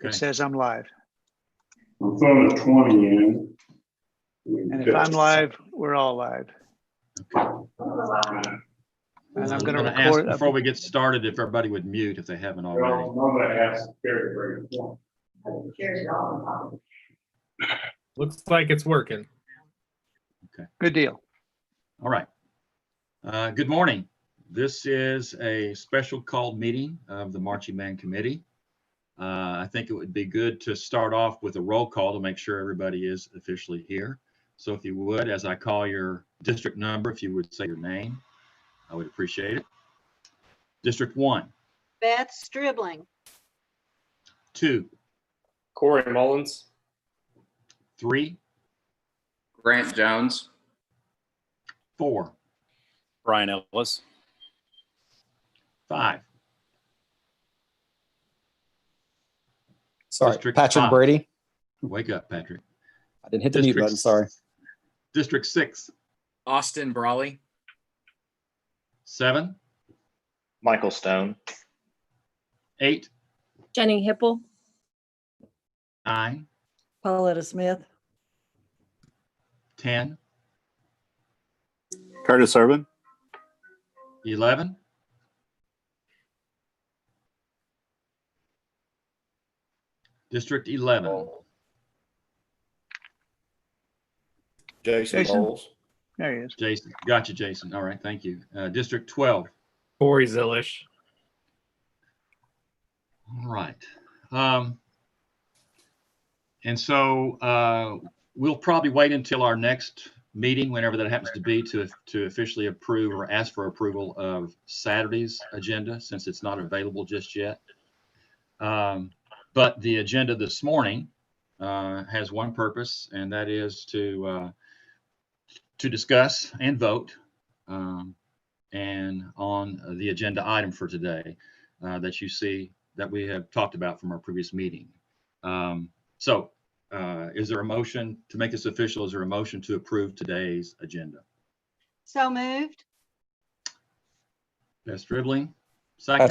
Okay. It says I'm live. I'm throwing a 20 in. And if I'm live, we're all live. Okay. And I'm I'm going to ask record. before we get started if everybody would mute if they haven't already. I'm going to ask Gary to Looks like it's working. Good deal. All right. Good morning. This is a special called meeting of the Marching Band Committee. I think it would be good to start off with a roll call to make sure everybody is officially here. So if you would, as I call your district number, if you would say your name, I would appreciate it. District 1. Beth Stribling. 2. Corey Mullins. 3. Grant Jones. 4. Brian Ellis. 5. Sorry, District Patrick 5. Brady. Wake up, Patrick. I didn't hit the mute button, sorry. District 6. Austin Brawley. 7. Michael Stone. 8. Jenny Hipple, 9. Pauletta Smith, 10. Curtis Urban. 11. 11. Jason Jason? Bowles. There he is. Jason, gotcha, Jason. All right, thank you. District 12. Corey Zillish. All right. And so we'll probably wait until our next meeting, whenever that happens to be, to officially approve or ask for approval of Saturday's agenda, since it's not available just yet. But the agenda this morning has one purpose, and that is to discuss and vote and on the agenda item for today that you see that we have talked about from our previous meeting. So is there a motion to make this official? Is there a motion to approve today's agenda? So moved. Beth Stribling, second.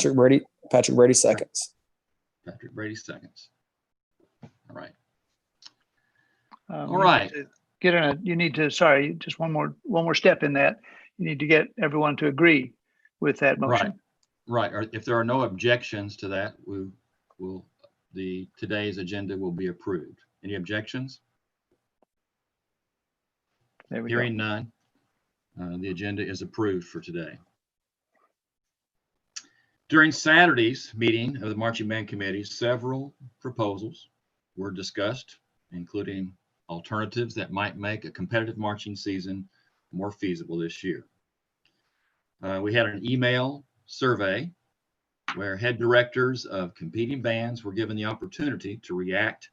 Patrick Brady seconds. Patrick Brady seconds. All right. All right. You need to, sorry, just one more step in that. You need to get everyone to agree with that motion. Right. Or if there are no objections to that, today's agenda will be approved. Any objections? There we Hearing none, the agenda is approved for today. During Saturday's meeting of the Marching Band Committee, several proposals were discussed, including alternatives that might make a competitive marching season more feasible this year. We had an email survey where head directors of competing bands were given the opportunity to react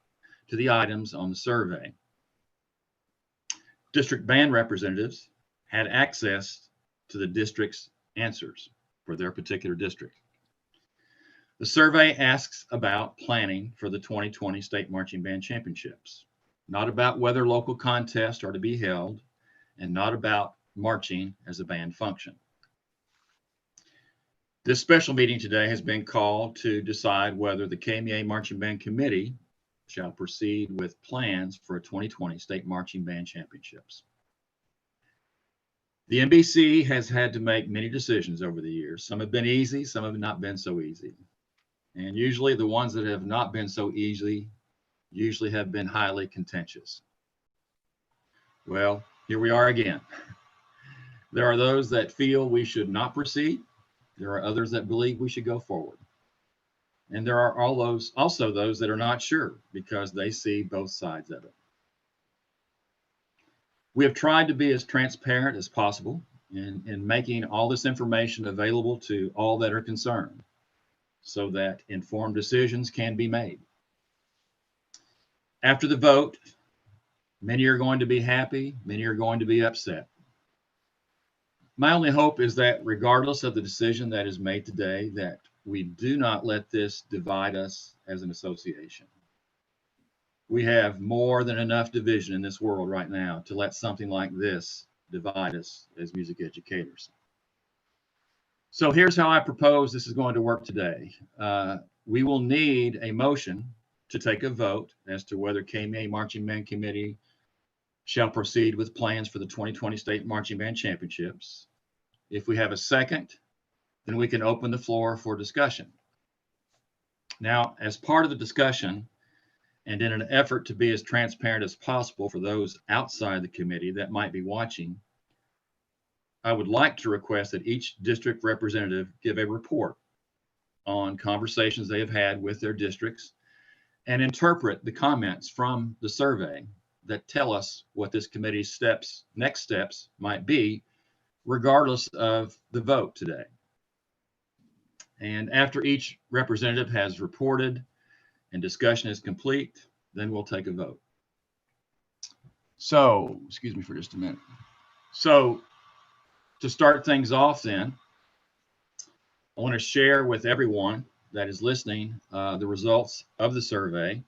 to the items on the survey. District band representatives had access to the district's answers for their particular district. The survey asks about planning for the 2020 State Marching Band Championships, not about whether local contests are to be held, and not about marching as a band function. This special meeting today has been called to decide whether the KMEA Marching Band Committee shall proceed with plans for a 2020 State Marching Band Championships. The MBC has had to make many decisions over the years. Some have been easy, some have not been so easy. And usually the ones that have not been so easy usually have been highly contentious. Well, here we are again. There are those that feel we should not proceed. There are others that believe we should go forward. And there are also those that are not sure because they see both sides of it. We have tried to be as transparent as possible in making all this information available to all that are concerned so that informed decisions can be made. After the vote, many are going to be happy, many are going to be upset. My only hope is that regardless of the decision that is made today, that we do not let this divide us as an association. We have more than enough division in this world right now to let something like this divide us as music educators. So here's how I propose this is going to work today. We will need a motion to take a vote as to whether KMA Marching Band Committee shall proceed with plans for the 2020 State Marching Band Championships. If we have a second, then we can open the floor for discussion. Now, as part of the discussion, and in an effort to be as transparent as possible for those outside the committee that might be watching, I would like to request that each district representative give a report on conversations they have had with their districts and interpret the comments from the survey that tell us what this committee's next steps might be, regardless of the vote today. And after each representative has reported and discussion is complete, then we'll take a vote. So, excuse me for just a minute. So, to start things off then, I want to share with everyone that is listening the results of the survey.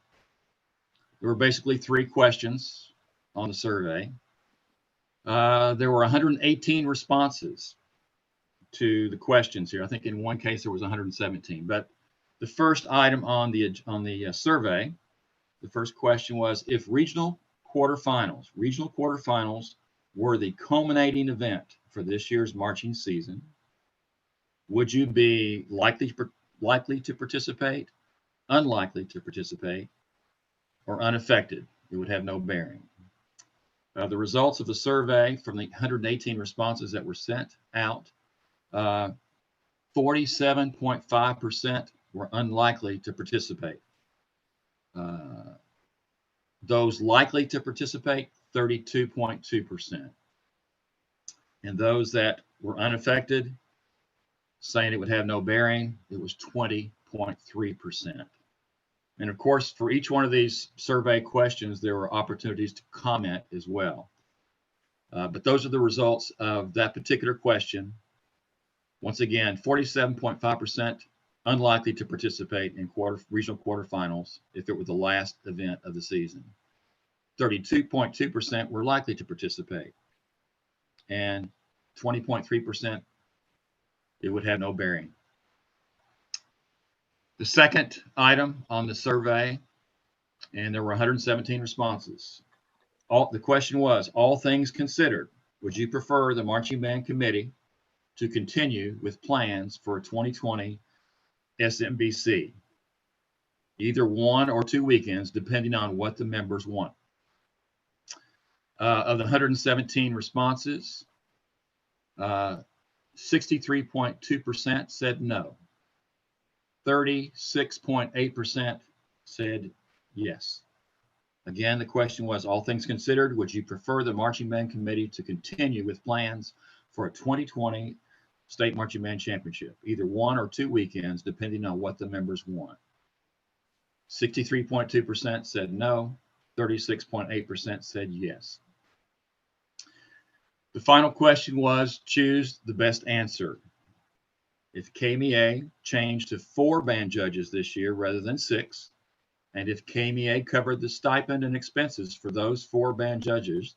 There were basically 3 questions on the survey. There were 118 responses to the questions here. I think in one case there was 117, but the first item on the survey, the first question was, if regional quarterfinals were the culminating event for this year's marching season, would you be likely to participate, unlikely to participate, or unaffected? It would have no bearing. The results of the survey from the 118 responses that were sent out, 47.5% were unlikely to participate. Those likely to participate, 32.2%. And those that were unaffected, saying it would have no bearing, it was 20.3%. And of course, for each one of these survey questions, there were opportunities to comment as well. But those are the results of that particular question. Once again, 47.5% unlikely to participate in regional quarterfinals if it were the last event of the season. 32.2% were likely to participate. And 20.3%, it would have no bearing. The second item on the survey, and there were 117 responses. The question was, all things considered, would you prefer the Marching Band Committee to continue with plans for a 2020 SMBC, either 1 or 2 weekends, depending on what the members want? Of the 117 responses, 63.2% said no. 36.8% said yes. Again, the question was, all things considered, would you prefer the Marching Band Committee to continue with plans for a 2020 State Marching Band Championship, either 1 or 2 weekends, depending on what the members want? 63.2% said no. 36.8% said yes. The final question was, choose the best answer. If KMEA changed to 4 band judges this year rather than 6, and if KMEA covered the stipend and expenses for those 4 band judges,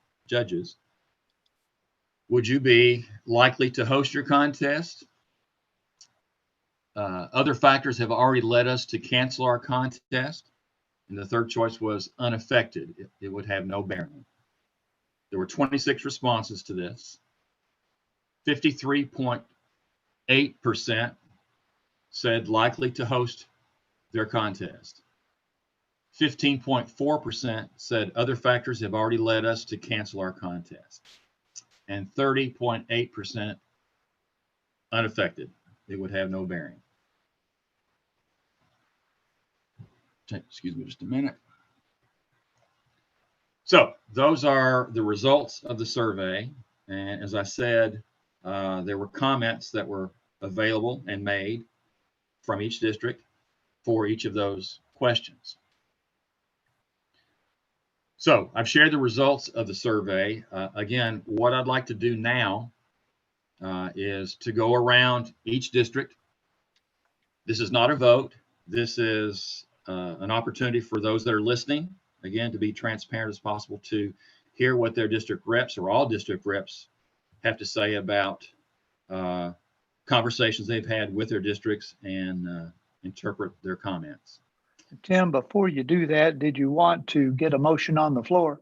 would you be likely to host your contest? Other factors have already led us to cancel our contest. And the third choice was unaffected. It would have no bearing. There were 26 responses to this. 53.8% said likely to host their contest. 15.4% said other factors have already led us to cancel our contest. And 30.8% unaffected. It would have no bearing. Excuse me just a minute. So those are the results of the survey. And as I said, there were comments that were available and made from each district for each of those questions. So I've shared the results of the survey. Again, what I'd like to do now is to go around each district. This is not a vote. This is an opportunity for those that are listening, again, to be transparent as possible, to hear what their district reps or all district reps have to say about conversations they've had with their districts and interpret their comments. Tim, before you do that, did you want to get a motion on the floor?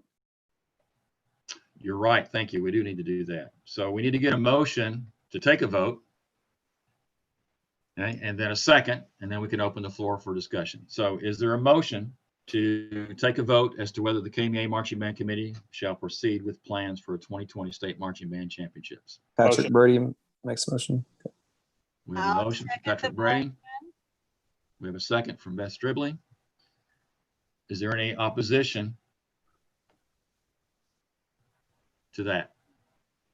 You're right. Thank you. We do need to do that. So we need to get a motion to take a vote. Okay, and then a second, and then we can open the floor for discussion. So is there a motion to take a vote as to whether the KMEA Marching Band Committee shall proceed with plans for 2020 State Marching Band Championships? Patrick Motion. Brady makes a motion. We have a I'll motion from second the Patrick Brady. We have a second from Beth Stribling. Is there any opposition to that?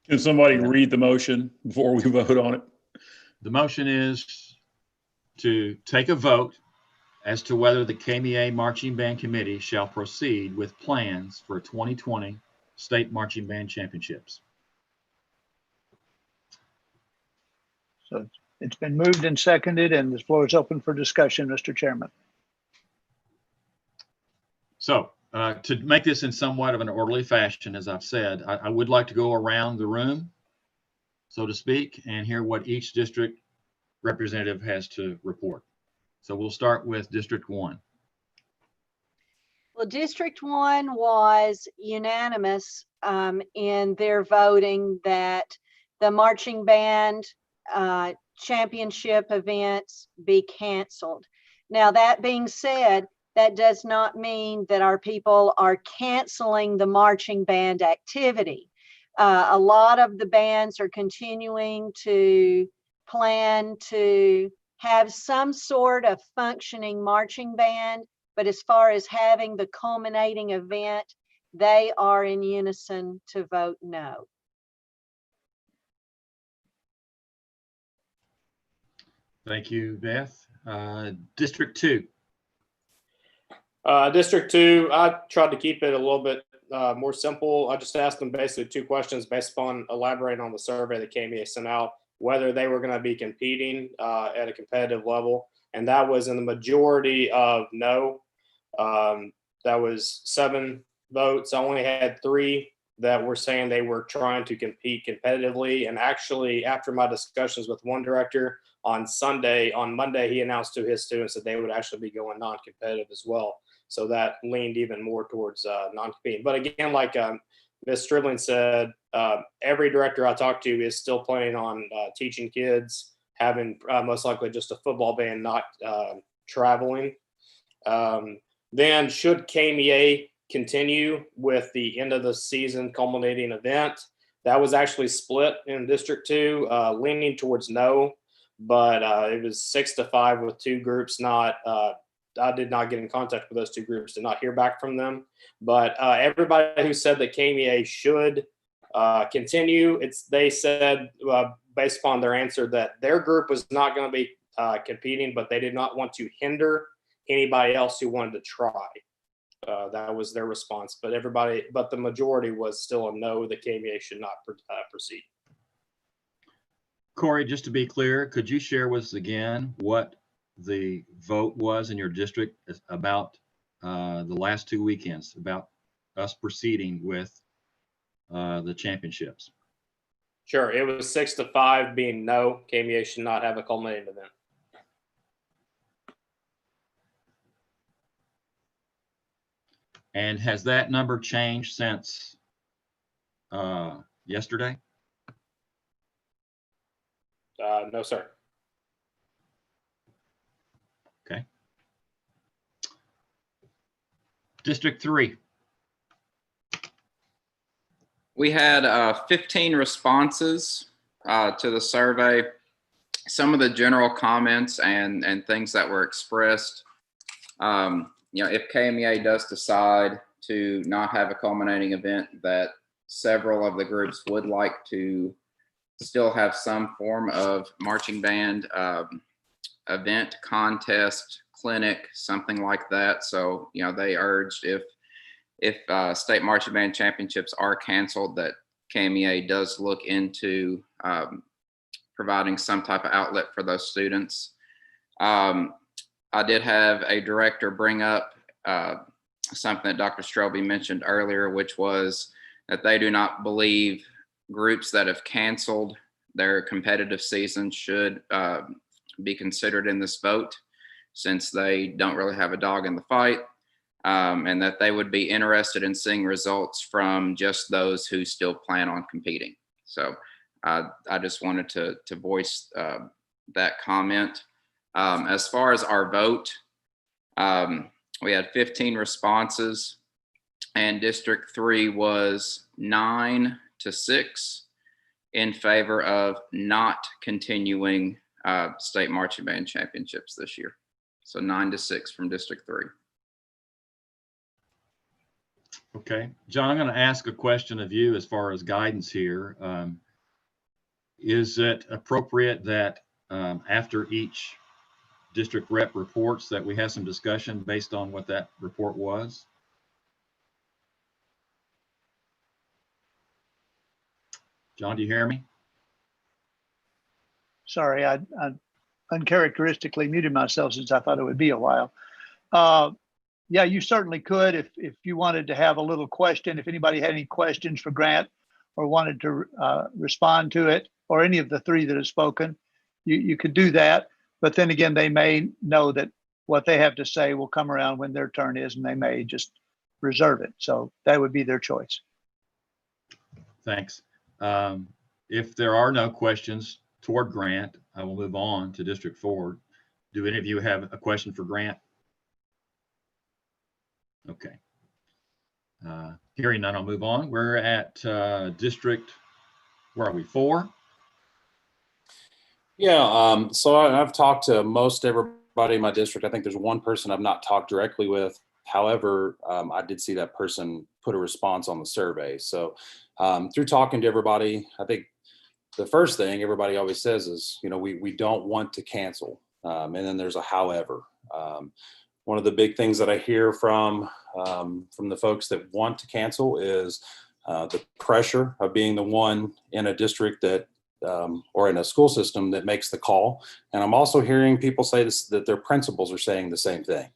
Can somebody read the motion before we vote on it? The motion is to take a vote as to whether the KMEA Marching Band Committee shall proceed with plans for 2020 State Marching Band Championships. So it's been moved and seconded, and the floor is open for discussion, Mr. Chairman. So to make this in somewhat of an orderly fashion, as I've said, I would like to go around the room, so to speak, and hear what each district representative has to report. So we'll start with District 1. Well, District 1 was unanimous in their voting that the marching band championship events be canceled. Now, that being said, that does not mean that our people are canceling the marching band activity. A lot of the bands are continuing to plan to have some sort of functioning marching band, but as far as having the culminating event, they are in unison to vote no. Thank you, Beth. District 2. District 2, I tried to keep it a little bit more simple. I just asked them basically 2 questions based upon elaborating on the survey that KMEA sent out, whether they were going to be competing at a competitive level. And that was in the majority of no. That was 7 votes. I only had 3 that were saying they were trying to compete competitively. And actually, after my discussions with one director on Monday, he announced to his students that they would actually be going non-competitive as well. So that leaned even more towards non-competing. But again, like Ms. Stribling said, every director I talked to is still planning on teaching kids, having most likely just a football band, not traveling. Then should KMEA continue with the end of the season culminating event, that was actually split in District 2, leaning towards no, but it was 6-5 with 2 groups not I did not get in contact with those 2 groups, did not hear back from them. But everybody who said that KMEA should continue, they said based upon their answer that their group was not going to be competing, but they did not want to hinder anybody else who wanted to try. That was their response. But the majority was still a no, the KMEA should not proceed. Corey, just to be clear, could you share with us again what the vote was in your district about the last 2 weekends, about us proceeding with the championships? Sure. It was 6-5 being no, KMEA should not have a culminating event. And has that number changed since yesterday? No, sir. Okay. District 3. We had 15 responses to the survey. Some of the general comments and things that were expressed, if KMEA does decide to not have a culminating event, that several of the groups would like to still have some form of marching band event, contest, clinic, something like that. So, they urged if state marching band championships are canceled, that KMEA does look into providing some type of outlet for those students. I did have a director bring up something that Dr. Strobel mentioned earlier, which was that they do not believe groups that have canceled their competitive season should be considered in this vote. since they don't really have a dog in the fight, and that they would be interested in seeing results from just those who still plan on competing. So I just wanted to voice that comment. As far as our vote, we had 15 responses, and District 3 was 9-6 in favor of not continuing state marching band championships this year. So 9-6 from District 3. Okay, John, I'm going to ask a question of you as far as guidance here. Is it appropriate that after each district rep reports that we have some discussion based on what that report was? John, do you hear me? Sorry, I uncharacteristically muted myself since I thought it would be a while. Yeah, you certainly could if you wanted to have a little question, if anybody had any questions for Grant or wanted to respond to it, or any of the three that have spoken, you could do that. But then again, they may know that what they have to say will come around when their turn is, and they may just reserve it. So that would be their choice. Thanks. If there are no questions toward Grant, I will move on to District 4. Do any of you have a question for Grant? Okay. Hearing none, I'll move on. We're at District, where are we, 4? Yeah, so I've talked to most everybody in my district. I think there's one person I've not talked directly with. However, I did see that person put a response on the survey. So through talking to everybody, I think the first thing everybody always says is, you know, we don't want to cancel. And then there's a however. One of the big things that I hear from the folks that want to cancel is the pressure of being the one in a district that or in a school system that makes the call. And I'm also hearing people say this, that their principals are saying the same thing,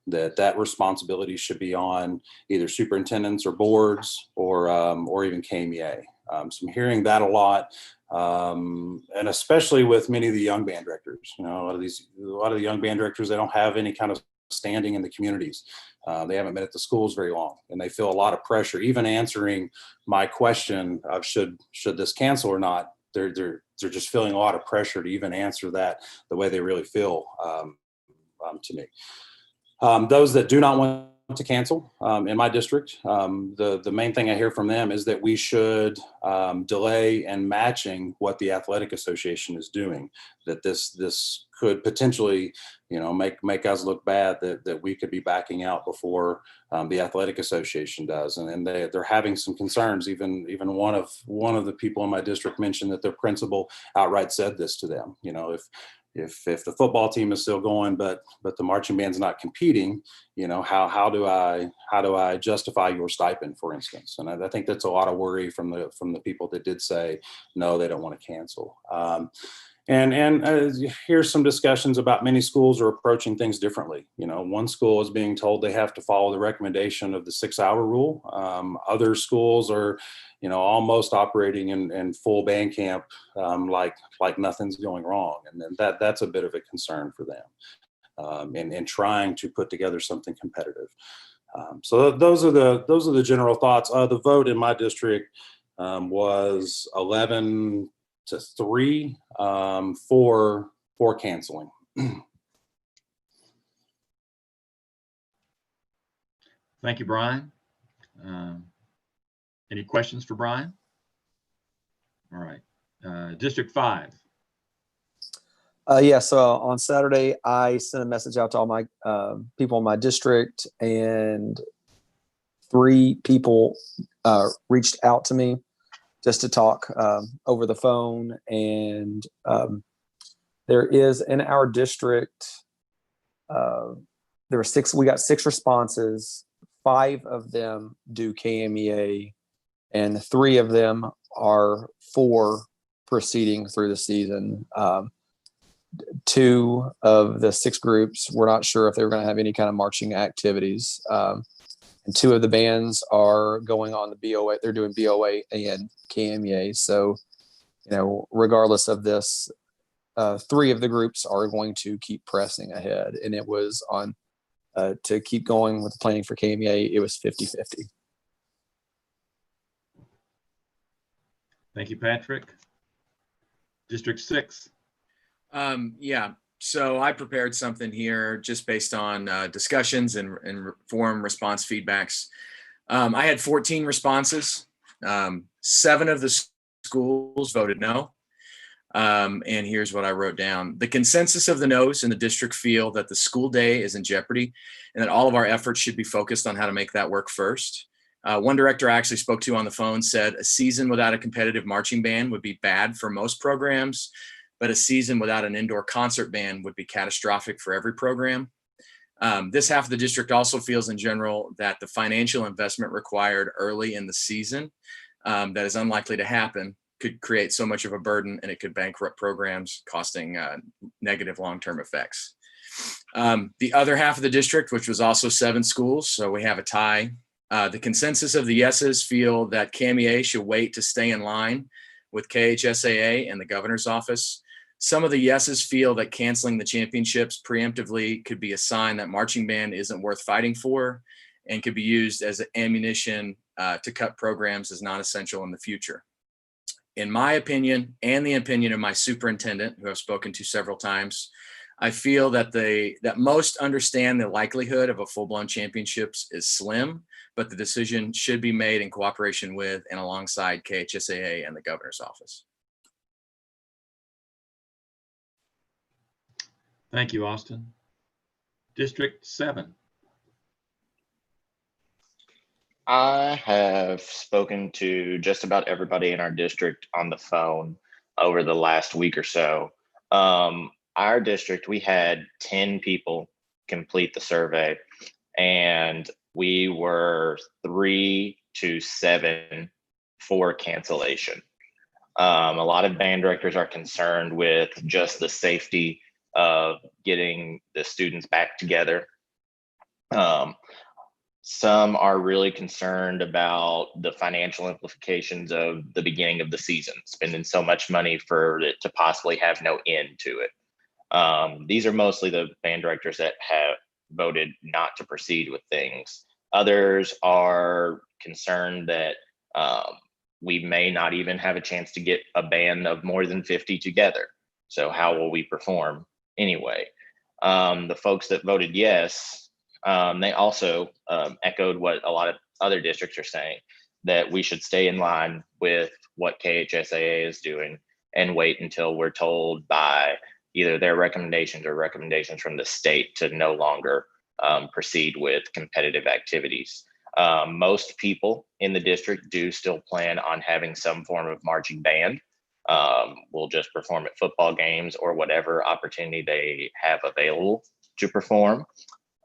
that responsibility should be on either superintendents or boards or even KMEA. So I'm hearing that a lot. And especially with many of the young band directors, you know, a lot of the young band directors, they don't have any kind of standing in the communities. They haven't been at the schools very long, and they feel a lot of pressure. Even answering my question of should this cancel or not, they're just feeling a lot of pressure to even answer that the way they really feel to me. Those that do not want to cancel in my district, the main thing I hear from them is that we should delay and matching what the athletic association is doing. That this could potentially, you know, make us look bad. That we could be backing out before the athletic association does, and they're having some concerns. Even one of the people in my district mentioned that their principal outright said this to them. You know, if the football team is still going, but the marching band's not competing, you know, how do I justify your stipend, for instance? And I think that's a lot of worry from the people that did say no, they don't want to cancel. And here's some discussions about many schools are approaching things differently. You know, one school is being told they have to follow the recommendation of the 6-hour rule. Other schools are, you know, almost operating in full band camp, like nothing's going wrong. And then that's a bit of a concern for them in trying to put together something competitive. So those are the general thoughts. The vote in my district was 11-3 for canceling. Thank you, Brian. Any questions for Brian? All right. District 5. Yeah, so on Saturday, I sent a message out to all my people in my district, and 3 people reached out to me just to talk over the phone. And there is in our district, there were 6, we got 6 responses. 5 of them do KMEA, and 3 of them are for proceeding through the season. 2 of the 6 groups were not sure if they were going to have any kind of marching activities. And 2 of the bands are going on the BOA. They're doing BOA and KMEA. So, you know, regardless of this, three of the groups are going to keep pressing ahead. And it was on to keep going with planning for KMEA, it was 50-50. Thank you, Patrick. District 6. Yeah, so I prepared something here just based on discussions and forum response feedbacks. I had 14 responses. 7 of the schools voted no. And here's what I wrote down. The consensus of the no's in the district feel that the school day is in jeopardy and that all of our efforts should be focused on how to make that work first. One director I actually spoke to on the phone said a season without a competitive marching band would be bad for most programs, but a season without an indoor concert band would be catastrophic for every program. This half of the district also feels in general that the financial investment required early in the season that is unlikely to happen could create so much of a burden and it could bankrupt programs, costing negative long-term effects. The other half of the district, which was also 7 schools, so we have a tie. The consensus of the yeses feel that KMEA should wait to stay in line with KHSAA and the governor's office. Some of the yeses feel that canceling the championships preemptively could be a sign that marching band isn't worth fighting for and could be used as ammunition to cut programs as non-essential in the future. In my opinion, and the opinion of my superintendent, who I've spoken to several times, I feel that that most understand the likelihood of a full-blown championships is slim, but the decision should be made in cooperation with and alongside KHSAA and the governor's office. Thank you, Austin. District 7. I have spoken to just about everybody in our district on the phone over the last week or so. Our district, we had 10 people complete the survey, and we were 3 to 7 for cancellation. A lot of band directors are concerned with just the safety of getting the students back together. Some are really concerned about the financial implications of the beginning of the season, spending so much money for it to possibly have no end to it. These are mostly the band directors that have voted not to proceed with things. Others are concerned that we may not even have a chance to get a band of more than 50 together. So how will we perform anyway? The folks that voted yes, they also echoed what a lot of other districts are saying, that we should stay in line with what KHSAA is doing and wait until we're told by either their recommendations or recommendations from the state to no longer proceed with competitive activities. Most people in the district do still plan on having some form of marching band. We'll just perform at football games or whatever opportunity they have available to perform.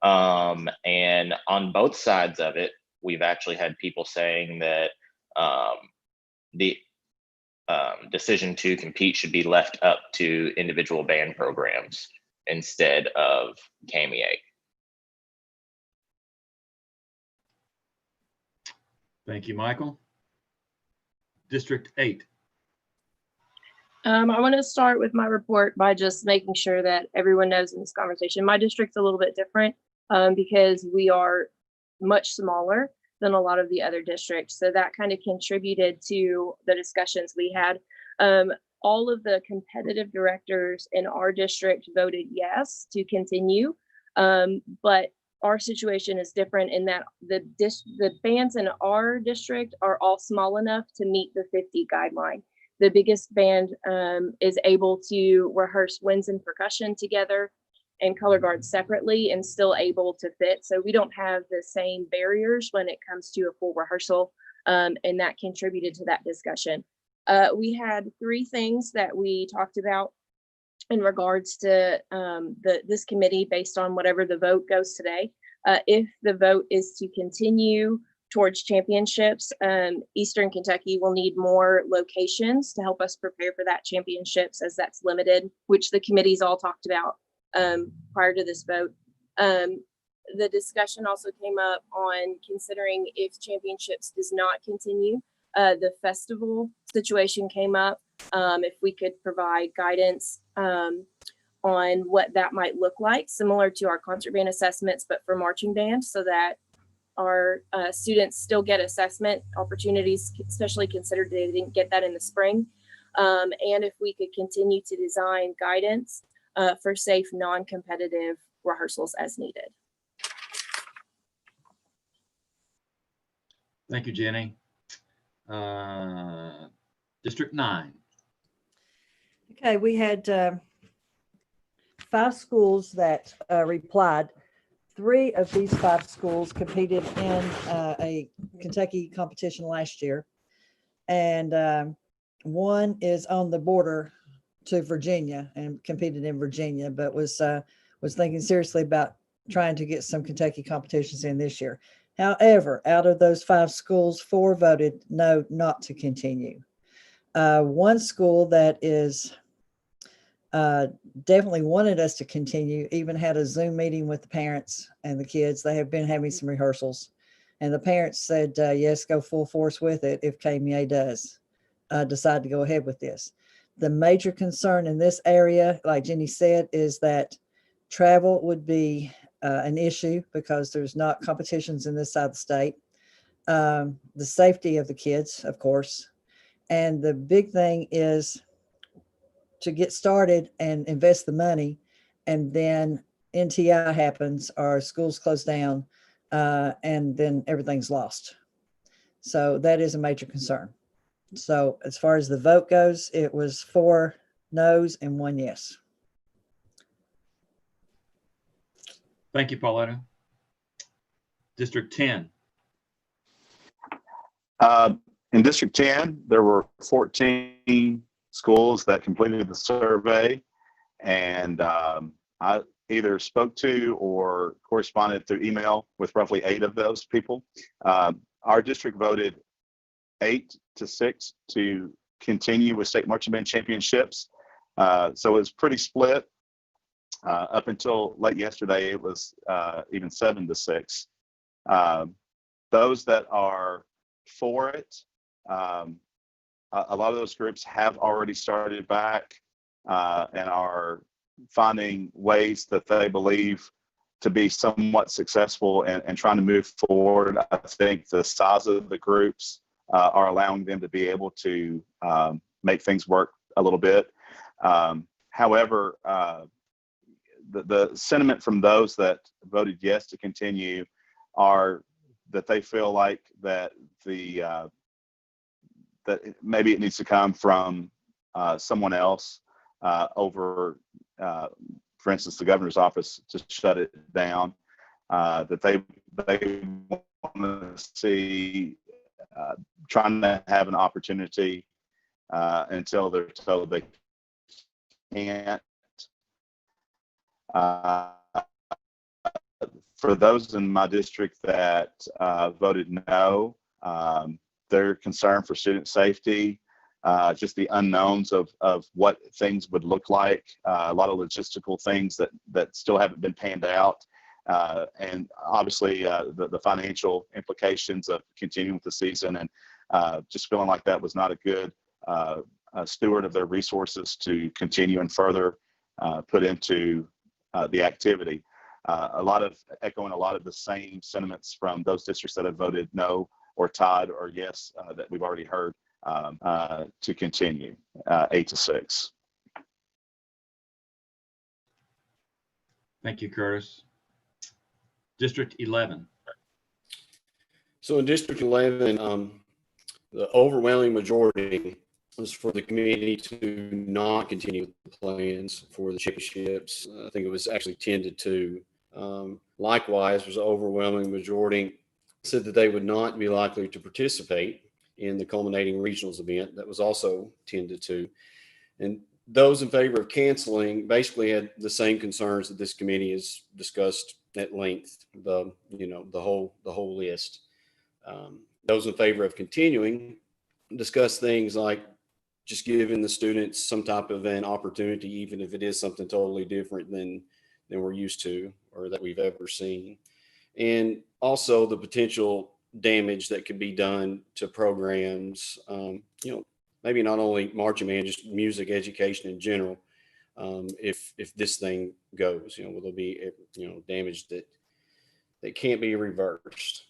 And on both sides of it, we've actually had people saying that the decision to compete should be left up to individual band programs instead of KMEA. Thank you, Michael. District 8. I want to start with my report by just making sure that everyone knows in this conversation, my district's a little bit different because we are much smaller than a lot of the other districts. So that kind of contributed to the discussions we had. All of the competitive directors in our district voted yes to continue, but our situation is different in that the bands in our district are all small enough to meet the 50 guideline. The biggest band is able to rehearse winds and percussion together and color guard separately and still able to fit. So we don't have the same barriers when it comes to a full rehearsal, and that contributed to that discussion. We had 3 things that we talked about in regards to this committee based on whatever the vote goes today. If the vote is to continue towards championships, Eastern Kentucky will need more locations to help us prepare for that championships, as that's limited, which the committees all talked about prior to this vote. The discussion also came up on considering if championships does not continue, the festival situation came up. if we could provide guidance on what that might look like, similar to our concert band assessments, but for marching band, so that our students still get assessment opportunities, especially considered they didn't get that in the spring. And if we could continue to design guidance for safe, non-competitive rehearsals as needed. Thank you, Jenny. District 9. Okay, we had 5 schools that replied. 3 of these 5 schools competed in a Kentucky competition last year. And one is on the border to Virginia and competed in Virginia, but was thinking seriously about trying to get some Kentucky competitions in this year. However, out of those 5 schools, 4 voted no, not to continue. One school that is definitely wanted us to continue, even had a Zoom meeting with the parents and the kids. They have been having some rehearsals, and the parents said, yes, go full force with it if KMEA does decide to go ahead with this. The major concern in this area, like Jenny said, is that travel would be an issue because there's not competitions in this side of the state. The safety of the kids, of course. And the big thing is to get started and invest the money, and then NTI happens or schools close down, and then everything's lost. So that is a major concern. So as far as the vote goes, it was 4 no's and 1 yes. Thank you, Pauletta. District 10. In District 10, there were 14 schools that completed the survey, and I either spoke to or corresponded through email with roughly 8 of those people. Our district voted 8-6 to continue with state marching band championships. So it was pretty split. Up until late yesterday, it was even 7-6. Those that are for it, a lot of those groups have already started back and are finding ways that they believe to be somewhat successful and trying to move forward. I think the size of the groups are allowing them to be able to make things work a little bit. However, the sentiment from those that voted yes to continue are that they feel like that that maybe it needs to come from someone else over, for instance, the governor's office to shut it down. That they want to see trying to have an opportunity until they're told they can't. For those in my district that voted no, they're concerned for student safety, just the unknowns of what things would look like, a lot of logistical things that still haven't been panned out, and obviously the financial implications of continuing with the season, and just feeling like that was not a good steward of their resources to continue and further put into the activity. Echoing a lot of the same sentiments from those districts that have voted no or tied or yes that we've already heard to continue 8-6. Thank you, Curtis. District 11. So in District 11, the overwhelming majority was for the committee to not continue with the plans for the championships. I think it was actually 10-2. Likewise, was an overwhelming majority said that they would not be likely to participate in the culminating regionals event. That was also 10-2. And those in favor of canceling basically had the same concerns that this committee has discussed at length, the whole list. Those in favor of continuing discuss things like just giving the students some type of an opportunity, even if it is something totally different than we're used to or that we've ever seen. And also the potential damage that could be done to programs, maybe not only marching band, just music education in general. If this thing goes, will there be damage that can't be reversed?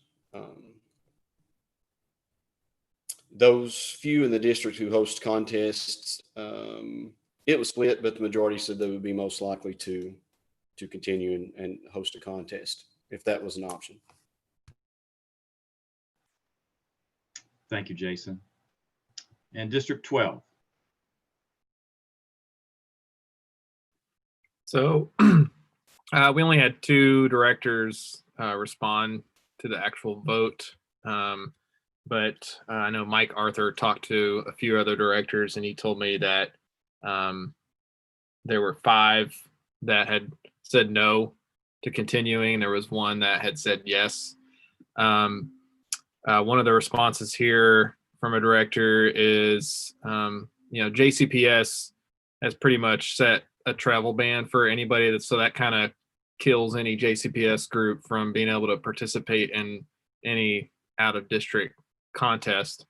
Those few in the district who host contests, it was split, but the majority said they would be most likely to continue and host a contest if that was an option. Thank you, Jason. And District 12. So we only had 2 directors respond to the actual vote. But I know Mike Arthur talked to a few other directors, and he told me that there were 5 that had said no to continuing. There was 1 that had said yes. One of the responses here from a director is, JCPS has pretty much set a travel ban for anybody so that kind of kills any JCPS group from being able to participate in any out of district contest.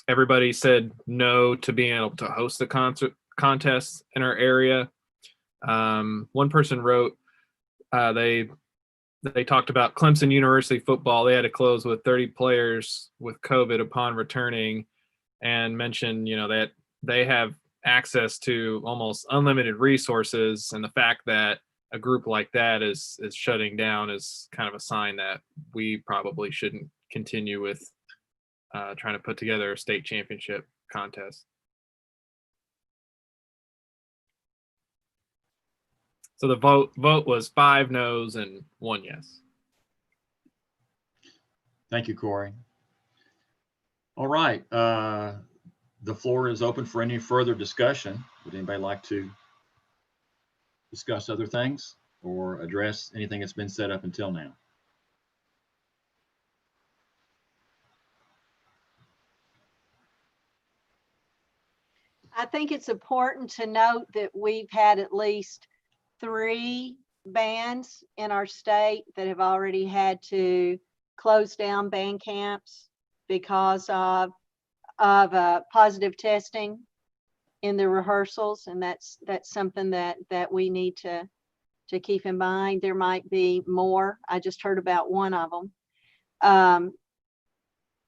Everybody said no to being able to host the contest in our area. One person wrote, they talked about Clemson University football. They had to close with 30 players with COVID upon returning, and mentioned, that they have access to almost unlimited resources, and the fact that a group like that is shutting down is kind of a sign that we probably shouldn't continue with trying to put together a state championship contest. So the vote was 5 no's and 1 yes. Thank you, Corey. All right. The floor is open for any further discussion. Would anybody like to discuss other things or address anything that's been said up until now? I think it's important to note that we've had at least 3 bands in our state that have already had to close down band camps because of positive testing in the rehearsals, and that's something that we need to keep in mind. There might be more. I just heard about one of them.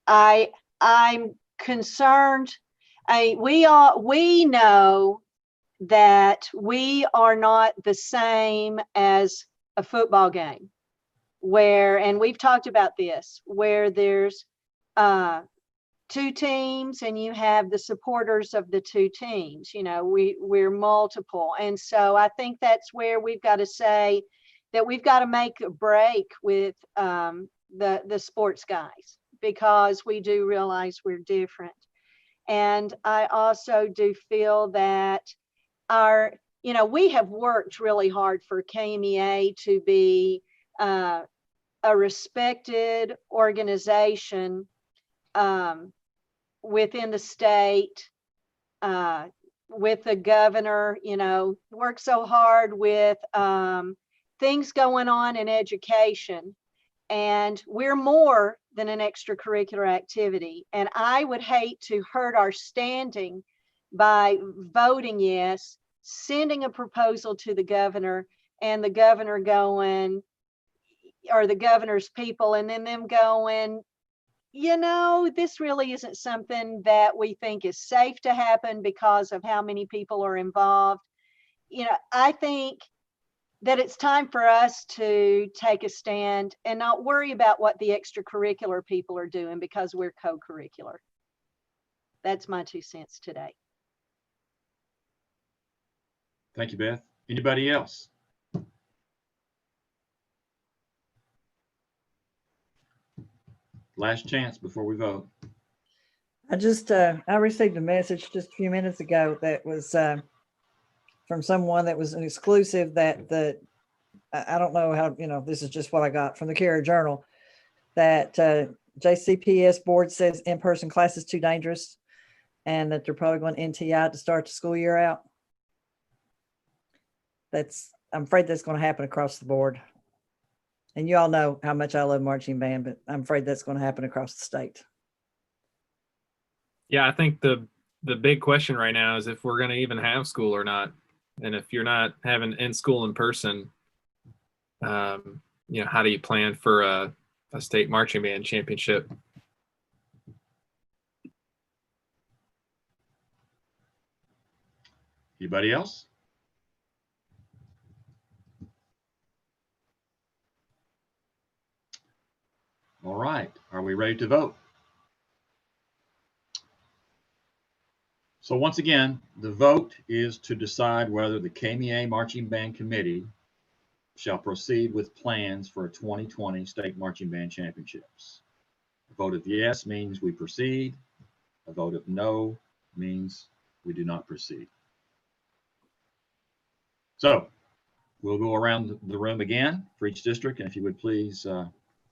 I'm concerned. We know that we are not the same as a football game and we've talked about this, where there's 2 teams and you have the supporters of the 2 teams. We're multiple. And so I think that's where we've got to say that we've got to make a break with the sports guys, because we do realize we're different. And I also do feel that we have worked really hard for KMEA to be a respected organization within the state, with the governor, worked so hard with things going on in education. And we're more than an extracurricular activity. And I would hate to hurt our standing by voting yes, sending a proposal to the governor, and the governor going, or the governor's people, and then them going, this really isn't something that we think is safe to happen because of how many people are involved. I think that it's time for us to take a stand and not worry about what the extracurricular people are doing, because we're co-curricular. That's my 2 cents today. Thank you, Beth. Anybody else? Last chance before we vote. I received a message just a few minutes ago that was from someone that was an exclusive that I don't know how, this is just what I got from the Carrier Journal, that JCPS board says in-person class is too dangerous and that they're probably going NTI to start the school year out. I'm afraid that's going to happen across the board. And you all know how much I love marching band, but I'm afraid that's going to happen across the state. Yeah, I think the big question right now is if we're going to even have school or not. And if you're not having in school in person, how do you plan for a state marching band championship? Anybody else? All right, are we ready to vote? So once again, the vote is to decide whether the KMEA Marching Band Committee shall proceed with plans for a 2020 State Marching Band Championships. A vote of yes means we proceed. A vote of no means we do not proceed. So we'll go around the room again for each district, and if you would please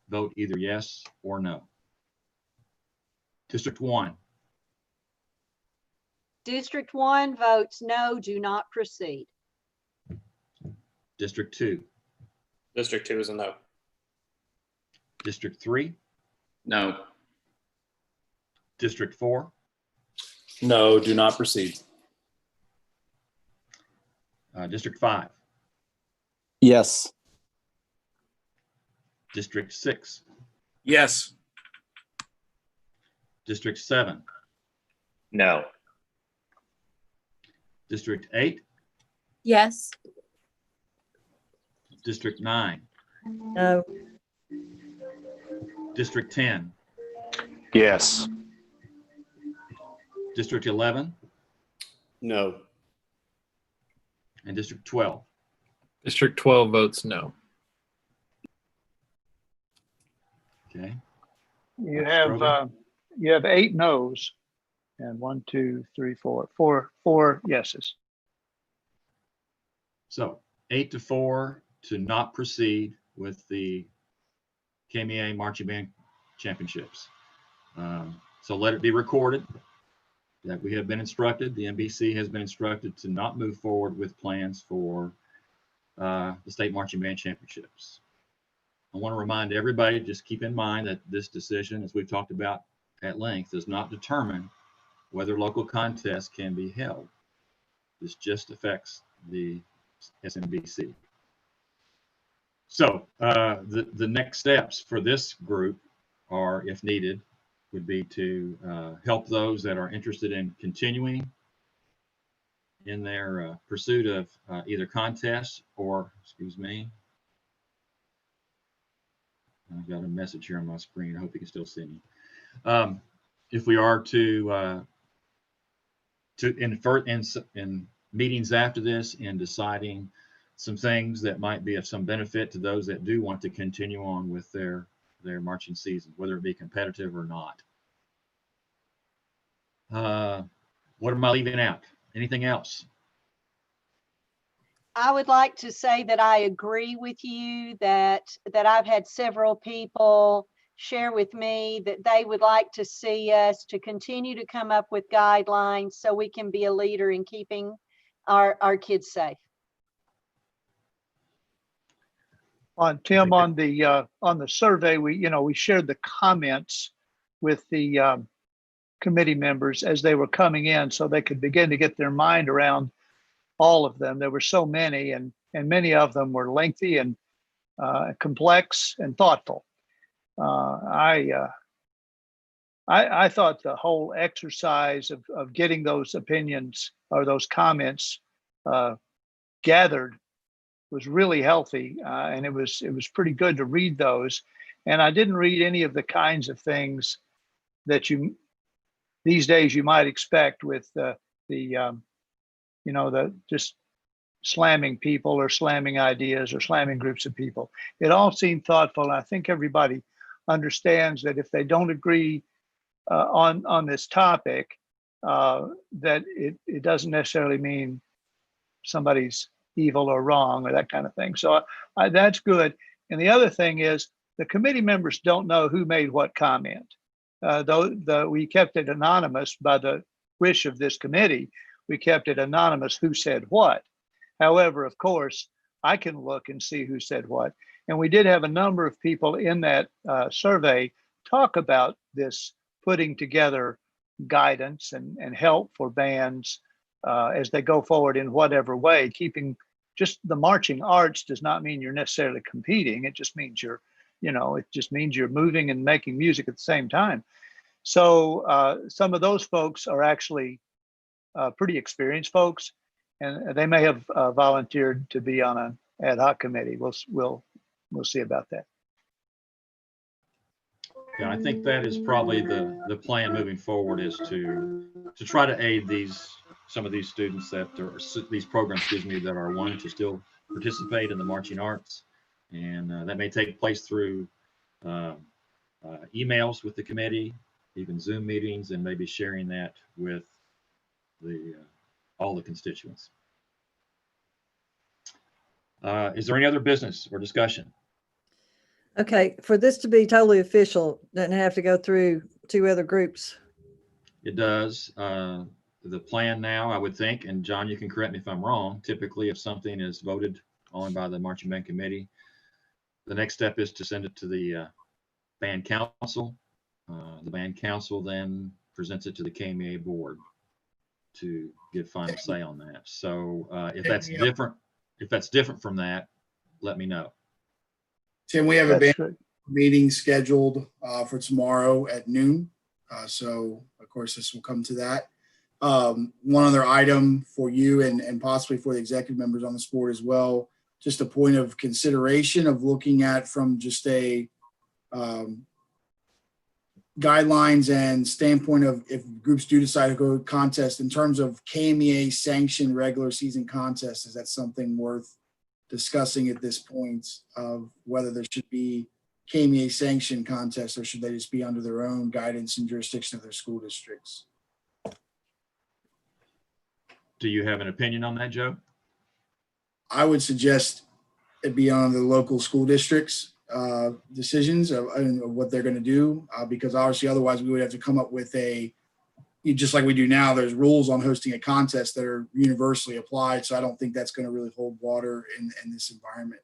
vote either yes or no. District 1. District 1 votes no, do not proceed. District 2. District 2 is a no. District 3. No. District 4. No, do not proceed. District 5. Yes. District 6. Yes. District 7. No. District 8. Yes. District 9. No. District 10. Yes. District 11. No. And District 12. District 12 votes no. Okay. You Strober? have 8 no's and 4 yeses. So 8-4 to not proceed with the KMEA Marching Band Championships. So let it be recorded that we have been instructed, the NBC has been instructed to not move forward with plans for the State Marching Band Championships. I want to remind everybody, just keep in mind that this decision, as we've talked about at length, does not determine whether local contests can be held. This just affects the SMBC. So the next steps for this group are, if needed, would be to help those that are interested in continuing in their pursuit of either contests or, excuse me, I've got a message here on my screen. I hope you can still see me. If we are to infer in meetings after this in deciding some things that might be of some benefit to those that do want to continue on with their marching season, whether it be competitive or not. What am I leaving out? Anything else? I would like to say that I agree with you that I've had several people share with me that they would like to see us to continue to come up with guidelines so we can be a leader in keeping our kids safe. Tim, on the survey, we shared the comments with the committee members as they were coming in so they could begin to get their mind around all of them. There were so many, and many of them were lengthy and complex and thoughtful. I thought the whole exercise of getting those opinions or those comments gathered was really healthy, and it was pretty good to read those. And I didn't read any of the kinds of things that these days you might expect with the just slamming people or slamming ideas or slamming groups of people. It all seemed thoughtful. And I think everybody understands that if they don't agree on this topic, that it doesn't necessarily mean somebody's evil or wrong or that kind of thing. So that's good. And the other thing is the committee members don't know who made what comment. Though we kept it anonymous by the wish of this committee, we kept it anonymous who said what. However, of course, I can look and see who said what. And we did have a number of people in that survey talk about this putting together guidance and help for bands as they go forward in whatever way. Keeping just the marching arts does not mean you're necessarily competing. It just means you're, it just means you're moving and making music at the same time. So some of those folks are actually pretty experienced folks, and they may have volunteered to be on an ad hoc committee. We'll see about that. Yeah, I think that is probably the plan moving forward, is to try to aid some of these students these programs, that are wanting to still participate in the marching arts, and that may take place through emails with the committee, even Zoom meetings, and maybe sharing that with all the constituents. Is there any other business or discussion? Okay, for this to be totally official, doesn't it have to go through 2 other groups? It does. The plan now, I would think, and John, you can correct me if I'm wrong, typically if something is voted on by the marching band committee, the next step is to send it to the band council. The band council then presents it to the KMEA board to give final say on that. So if that's different from that, let me know. Tim, we have a That's band meeting scheduled for tomorrow at noon. So of course this will come to that. One other item for you and possibly for the executive members on this board as well, just a point of consideration of looking at from just a guidelines and standpoint of if groups do decide to go to contest in terms of KMEA sanctioned regular season contests. Is that something worth discussing at this point of whether there should be KMEA sanctioned contests, or should they just be under their own guidance and jurisdiction of their school districts? Do you have an opinion on that, Joe? I would suggest it be on the local school districts decisions of what they're going to do, because obviously otherwise we would have to come up with just like we do now, there's rules on hosting a contest that are universally applied. So I don't think that's going to really hold water in this environment.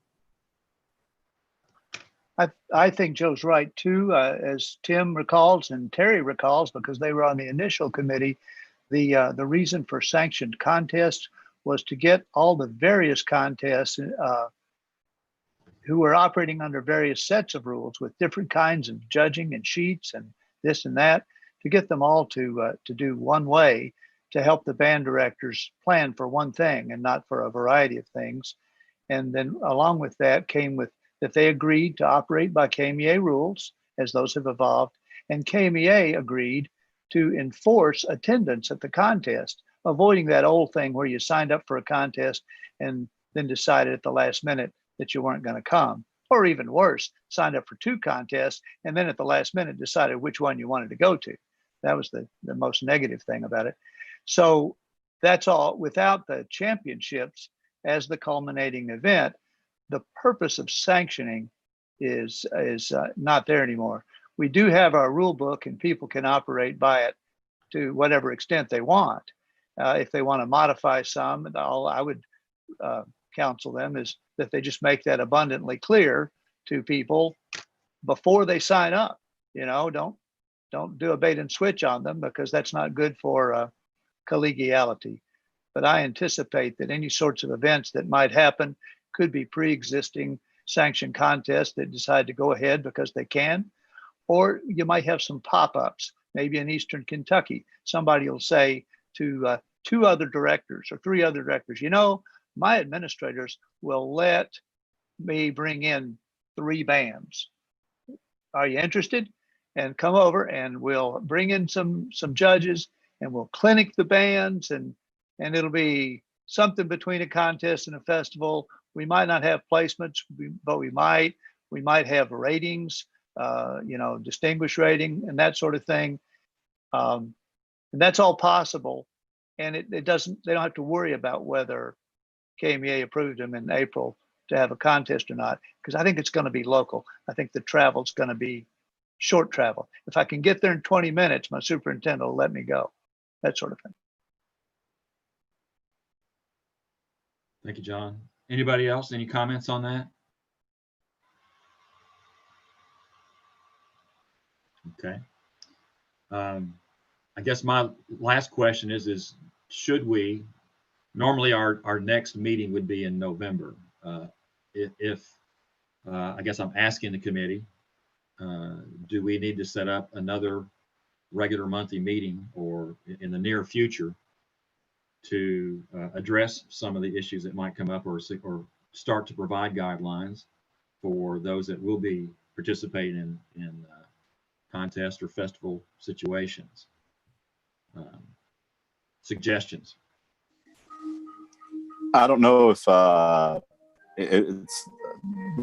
I think Joe's right too, as Tim recalls and Terry recalls, because they were on the initial committee. The reason for sanctioned contests was to get all the various contests who were operating under various sets of rules with different kinds of judging and sheets and this and that, to get them all to do one way, to help the band directors plan for one thing and not for a variety of things. And then along with that came with that they agreed to operate by KMEA rules as those have evolved, and KMEA agreed to enforce attendance at the contest, avoiding that old thing where you signed up for a contest and then decided at the last minute that you weren't going to come, or even worse, signed up for 2 contests and then at the last minute decided which one you wanted to go to. That was the most negative thing about it. So that's all. Without the championships as the culminating event, the purpose of sanctioning is not there anymore. We do have our rule book and people can operate by it to whatever extent they want. If they want to modify some, all I would counsel them is that they just make that abundantly clear to people before they sign up. Don't do a bait and switch on them, because that's not good for collegiality. But I anticipate that any sorts of events that might happen could be pre-existing sanctioned contests that decide to go ahead because they can, or you might have some pop-ups. Maybe in Eastern Kentucky, somebody will say to 2 other directors or 3 other directors, my administrators will let me bring in 3 bands. Are you interested? And come over and we'll bring in some judges and we'll clinic the bands, and it'll be something between a contest and a festival. We might not have placements, but we might have ratings, distinguished rating and that sort of thing. And that's all possible. And they don't have to worry about whether KMEA approved them in April to have a contest or not, because I think it's going to be local. I think the travel's going to be short travel. If I can get there in 20 minutes, my superintendent will let me go, that sort of thing. Thank you, John. Anybody else? Any comments on that? Okay. I guess my last question is should we, normally our next meeting would be in November. If I guess I'm asking the committee, do we need to set up another regular monthly meeting or in the near future to address some of the issues that might come up or start to provide guidelines for those that will be participating in contest or festival situations? Suggestions? I don't know if it's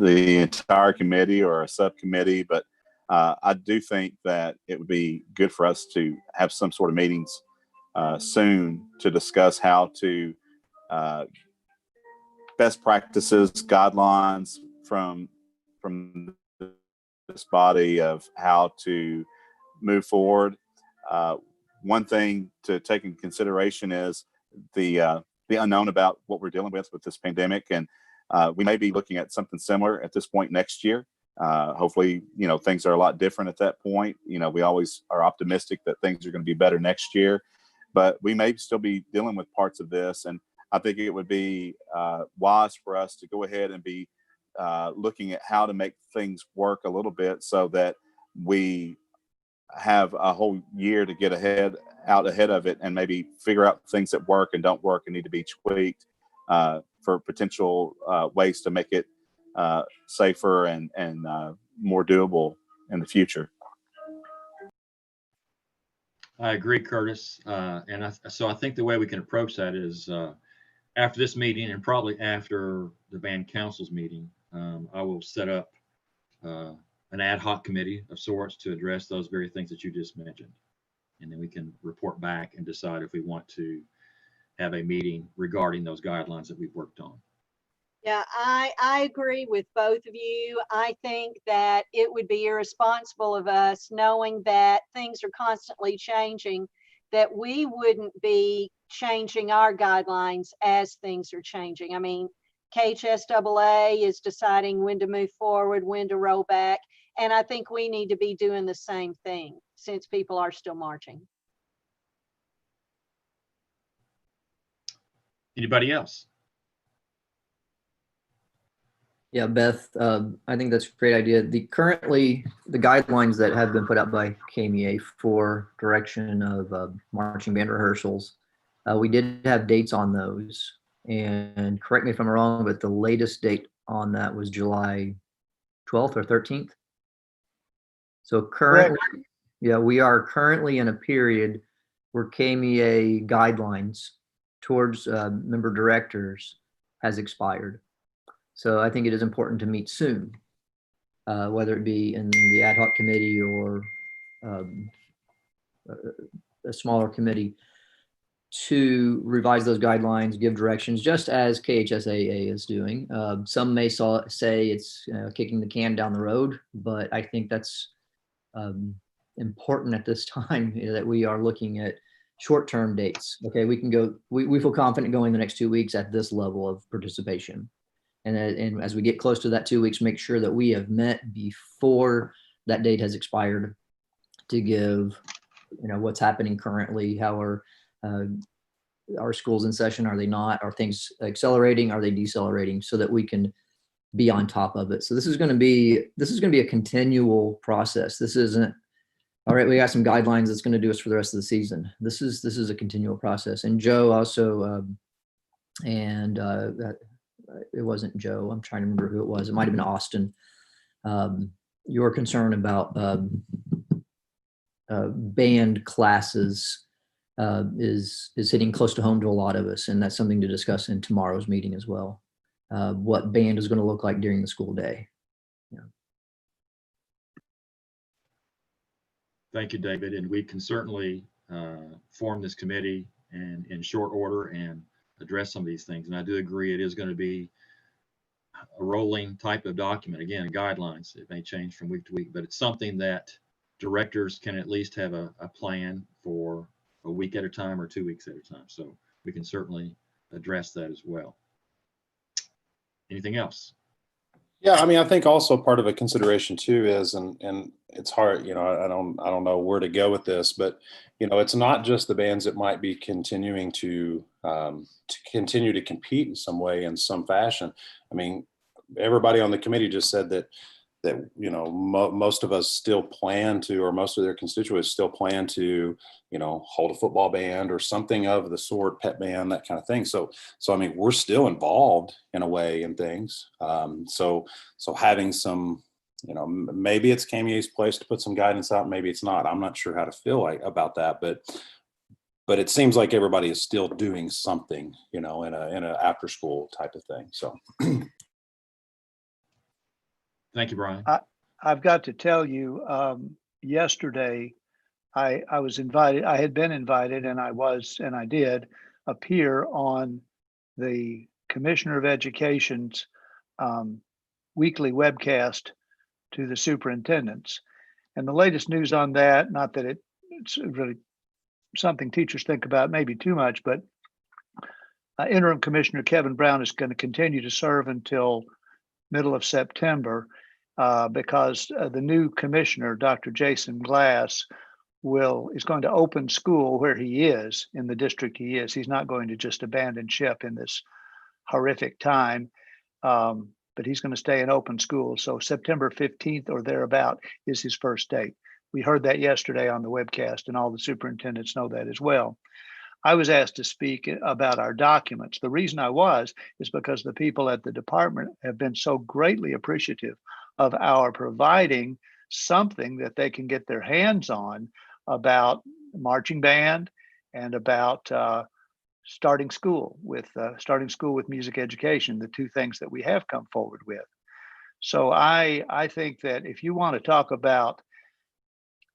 the entire committee or a subcommittee, but I do think that it would be good for us to have some sort of meetings soon to discuss how to best practices, guidelines from this body of how to move forward. One thing to take in consideration is the unknown about what we're dealing with this pandemic, and we may be looking at something similar at this point next year. Hopefully, things are a lot different at that point. We always are optimistic that things are going to be better next year, but we may still be dealing with parts of this. And I think it would be wise for us to go ahead and be looking at how to make things work a little bit so that we have a whole year to get out ahead of it and maybe figure out things that work and don't work and need to be tweaked for potential ways to make it safer and more doable in the future. I agree, Curtis. So I think the way we can approach that is after this meeting and probably after the band council's meeting, I will set up an ad hoc committee of sorts to address those very things that you just mentioned. And then we can report back and decide if we want to have a meeting regarding those guidelines that we've worked on. Yeah, I agree with both of you. I think that it would be irresponsible of us, knowing that things are constantly changing, that we wouldn't be changing our guidelines as things are changing. I mean, KHSAA is deciding when to move forward, when to roll back. And I think we need to be doing the same thing since people are still marching. Anybody else? Yeah, Beth, I think that's a great idea. Currently, the guidelines that have been put out by KMEA for direction of marching band rehearsals, we did have dates on those. And correct me if I'm wrong, but the latest date on that was July 12th or 13th. So currently, yeah, we are currently in a period where KMEA guidelines towards member directors has expired. So I think it is important to meet soon, whether it be in the ad hoc committee or a smaller committee, to revise those guidelines, give directions, just as KHSAA is doing. Some may say it's kicking the can down the road, but I think that's important at this time, that we are looking at short-term dates. Okay, we can go, we feel confident going the next 2 weeks at this level of participation. And as we get close to that 2 weeks, make sure that we have met before that date has expired to give, what's happening currently, how are our schools in session, are they not, are things accelerating, are they decelerating, so that we can be on top of it. So this is going to be a continual process. This isn't, all right, we got some guidelines that's going to do us for the rest of the season. This is a continual process. And Joe also, it wasn't Joe, I'm trying to remember who it was. It might've been Austin. Your concern about band classes is hitting close to home to a lot of us. And that's something to discuss in tomorrow's meeting as well. What band is going to look like during the school day. Yeah. Thank you, David. And we can certainly form this committee and in short order and address some of these things. And I do agree it is going to be a rolling type of document. Again, guidelines, it may change from week to week, but it's something that directors can at least have a plan for a week at a time or 2 weeks at a time. So we can certainly address that as well. Anything else? Yeah, I mean, I think also part of a consideration too is, and it's hard, you know, I don't know where to go with this, but you know, it's not just the bands that might be continuing to continue to compete in some way, in some fashion. I mean, everybody on the committee just said that you know, most of us still plan to, or most of their constituents still plan to, you know, hold a football band or something of the sort, pet band, that kind of thing. So I mean, we're still involved in a way in things. So having some, you know, maybe it's KMEA's place to put some guidance out, maybe it's not. I'm not sure how to feel like about that, but it seems like everybody is still doing something, you know, in a after school type of thing. So. Thank you, Brian. I've got to tell you, yesterday, I was invited, I had been invited, and I did appear on the Commissioner of Education's weekly webcast to the superintendents. And the latest news on that, not that it's really something teachers think about maybe too much, but interim Commissioner Kevin Brown is going to continue to serve until middle of September. Because the new commissioner, Dr. Jason Glass, is going to open school where he is, in the district he is. He's not going to just abandon ship in this horrific time, but he's going to stay in open school. So September 15th or thereabout is his first date. We heard that yesterday on the webcast, and all the superintendents know that as well. I was asked to speak about our documents. The reason I was is because the people at the department have been so greatly appreciative of our providing something that they can get their hands on about marching band and about starting school with music education, the two things that we have come forward with. So I think that if you want to talk about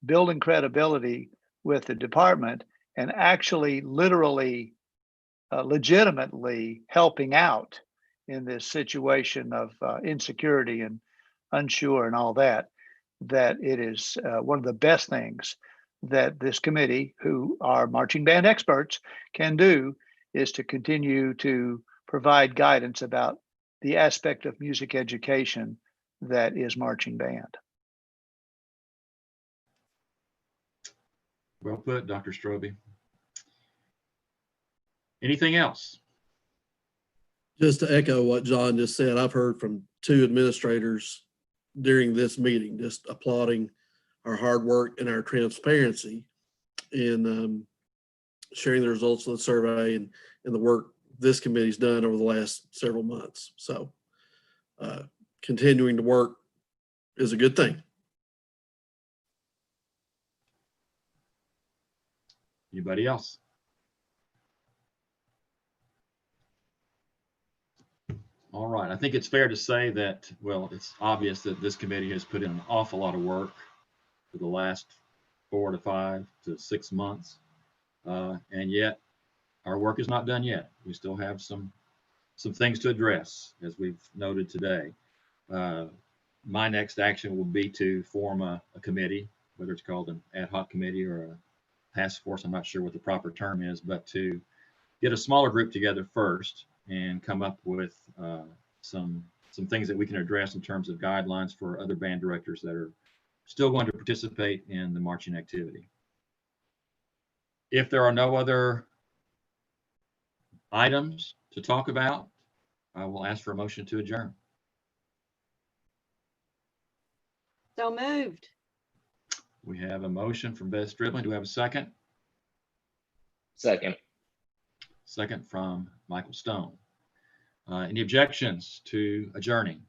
building credibility with the department and actually literally legitimately helping out in this situation of insecurity and unsure and all that, that it is one of the best things that this committee, who are marching band experts, can do, is to continue to provide guidance about the aspect of music education that is marching band. Well put, Dr. Strobe. Anything else? Just to echo what John just said, I've heard from 2 administrators during this meeting just applauding our hard work and our transparency in sharing the results of the survey and the work this committee's done over the last several months. So continuing to work is a good thing. Anybody else? All right, I think it's fair to say that, well, it's obvious that this committee has put in an awful lot of work for the last 4 to 5 to 6 months. And yet our work is not done yet. We still have some things to address, as we've noted today. My next action will be to form a committee, whether it's called an ad hoc committee or a task force. I'm not sure what the proper term is, but to get a smaller group together first and come up with some things that we can address in terms of guidelines for other band directors that are still going to participate in the marching activity. If there are no other items to talk about, I will ask for a motion to adjourn. So moved. We have a motion from Beth Stribling. Do we have a second? Second. Second from Michael Stone. Any objections to adjourning?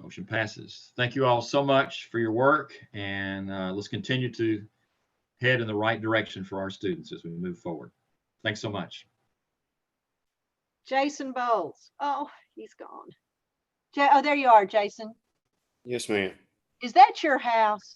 Motion passes. Thank you all so much for your work, and let's continue to head in the right direction for our students as we move forward. Thanks so much. Jason Bowles. Oh, he's gone. Oh, there you are, Jason. Yes, ma'am. Is that your house?